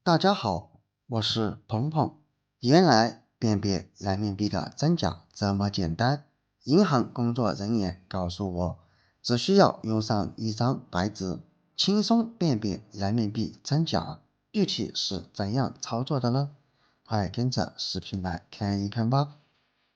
大家好，我是鹏鹏。原来辨别人民币的真假这么简单。银行工作人员告诉我，只需要用上一张白纸，轻松辨别人民币真假。具体是怎样操作的呢？快跟着视频来看一看吧。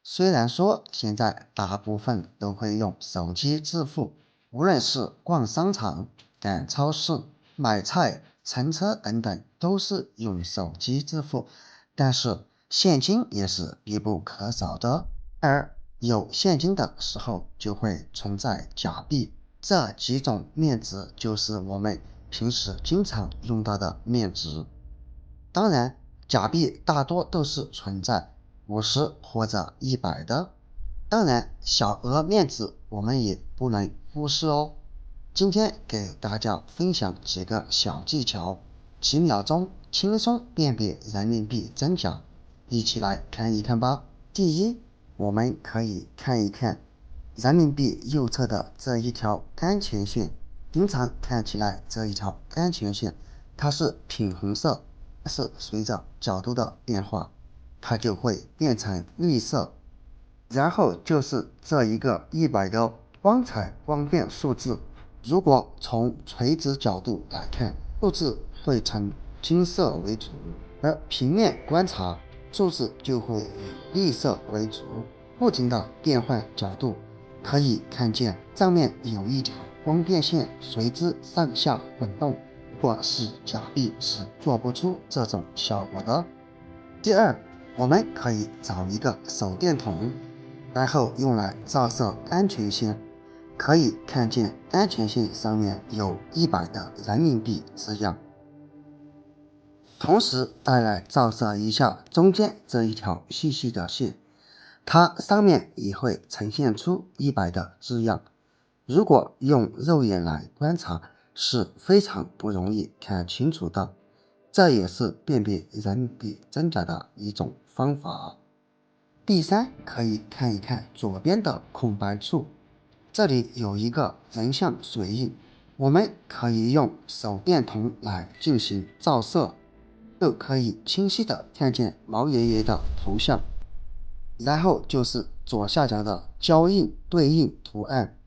虽然说现在大部分都会用手机支付，无论是逛商场、赶超市、买菜、乘车等等，都是用手机支付，但是现金也是必不可少的。而有现金的时候，就会存在假币，这几种面值就是我们平时经常用到的面值。当然，假币大多都是存在50或者100的。当然，小额面值我们也不能忽视哦。今天给大家分享几个小技巧，几秒钟轻松辨别人民币真假，一起来看一看吧。第一，我们可以看一看人民币右侧的这一条安全线，平常看起来这一条安全线它是品红色，但是随着角度的变化，它就会变成绿色。然后就是这一个100的光彩光变数字，如果从垂直角度来看，数字会呈金色为主，而平面观察，数字就会以绿色为主。不停的变换角度，可以看见上面有一条光变线随之上下滚动，如果是假币是做不出这种效果的。第二，我们可以找一个手电筒，然后用来照射安全线，可以看见安全线上面有100的人民币字样，同时再来照射一下中间这一条细细的线，它上面也会呈现出100的字样。如果用肉眼来观察，是非常不容易看清楚的，这也是辨别人民币真假的一种方法。第三，可以看一看左边的空白处，这里有一个人像水印，我们可以用手电筒来进行照射，就可以清晰的看见毛爷爷的头像。然后就是左下角的胶印对应图案，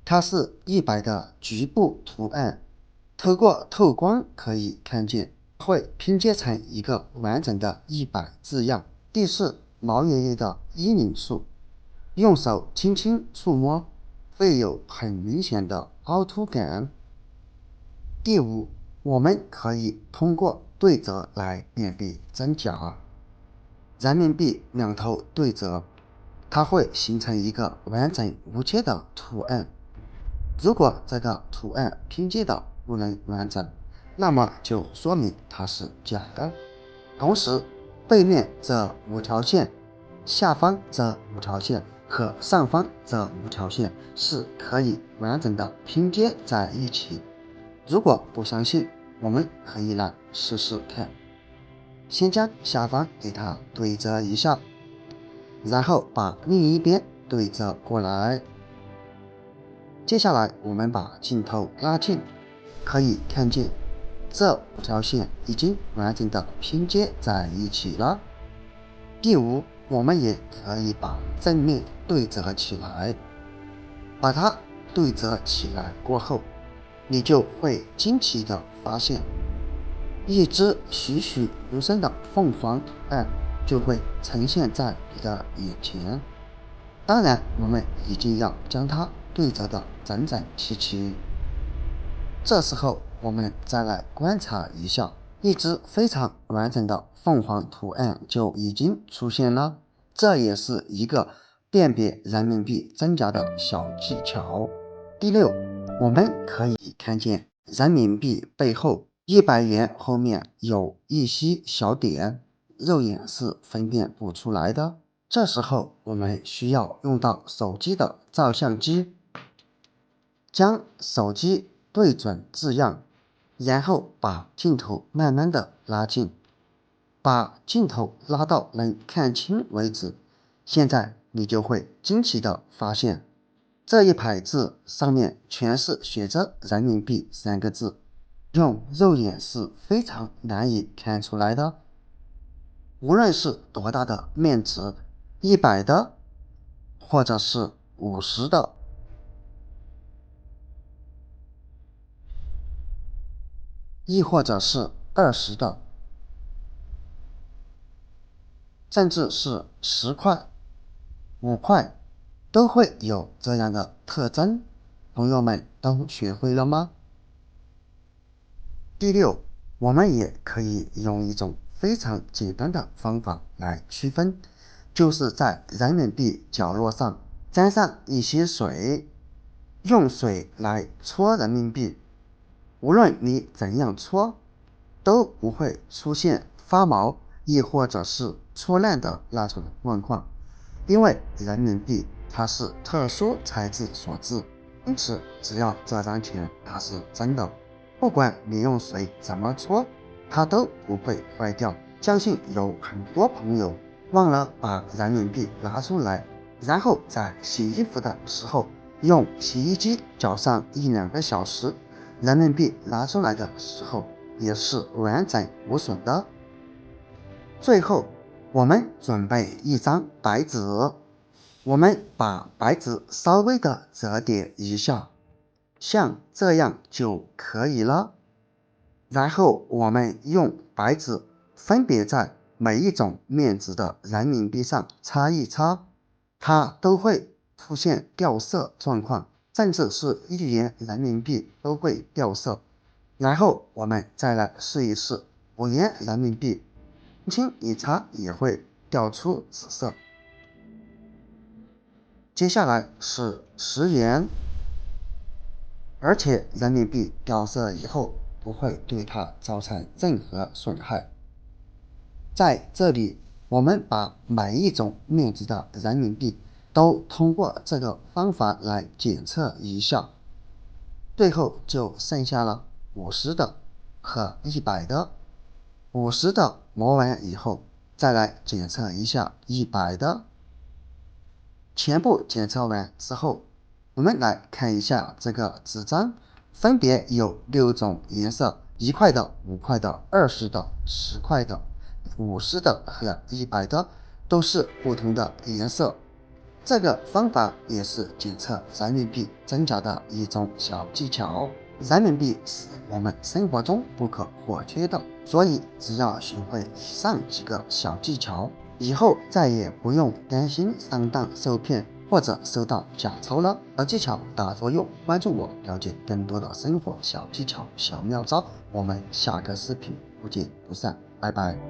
它是100的局部图案，透过透光可以看见，会拼接成一个完整的100字样。第四，毛爷爷的衣领处，用手轻轻触摸，会有很明显的凹凸感。第五，我们可以通过对折来辨别真假。人民币两头对折，它会形成一个完整无缺的图案。如果这个图案拼接的不能完整，那么就说明它是假的。同时，背面这5条线、下方这5条线和上方这5条线是可以完整的拼接在一起。如果不相信，我们可以来试试看。先将下方给它对折一下，然后把另一边对折过来。接下来我们把镜头拉近，可以看见这5条线已经完整的拼接在一起了。第五，我们也可以把正面对折起来。把它对折起来过后，你就会惊奇的发现，一只栩栩如生的凤凰图案就会呈现在你的眼前。当然，我们一定要将它对折的整整齐齐。这时候，我们再来观察一下，一只非常完整的凤凰图案就已经出现了。这也是一个辨别人民币真假的小技巧。第六，我们可以看见人民币背后100元后面有一些小点，肉眼是分辨不出来的。这时候我们需要用到手机的照相机，将手机对准字样，然后把镜头慢慢的拉近，把镜头拉到能看清为止。现在你就会惊奇的发现，这一排字上面全是写着人民币3个字，用肉眼是非常难以看出来的。无论是多大的面值，100的，或者是50的，亦或者是20的，甚至是10块、5块，都会有这样的特征。朋友们都学会了吗？第六，我们也可以用一种非常简单的方法来区分，就是在人民币角落上沾上一些水，用水来搓人民币，无论你怎样搓，都不会出现发毛，亦或者是搓烂的那种状况，因为人民币它是特殊材质所致，因此只要这张钱它是真的，不管你用水怎么搓，它都不会坏掉。相信有很多朋友忘了把人民币拿出来，然后在洗衣服的时候用洗衣机搅上1-2个小时，人民币拿出来的时候也是完整无损的。最后，我们准备一张白纸，我们把白纸稍微的折叠一下，像这样就可以了。然后我们用白纸分别在每一种面值的人民币上擦一擦，它都会出现掉色状况，甚至是1元人民币都会掉色。然后我们再来试一试5元人民币，轻轻一擦也会掉出紫色。接下来是10元，而且人民币掉色以后不会对它造成任何损害。在这里，我们把每一种面值的人民币都通过这个方法来检测一下，最后就剩下了50的和100的。50的磨完以后，再来检测一下100的。全部检测完之后，我们来看一下这个纸张，分别有6种颜色：1块的、5块的、20的、10块的、50的和100的，都是不同的颜色。这个方法也是检测人民币真假的一种小技巧。人民币是我们生活中不可或缺的，所以只要学会以上几个小技巧，以后再也不用担心上当受骗或者收到假钞了。小技巧大作用，关注我，了解更多的生活小技巧、小妙招。我们下个视频不见不散，拜拜。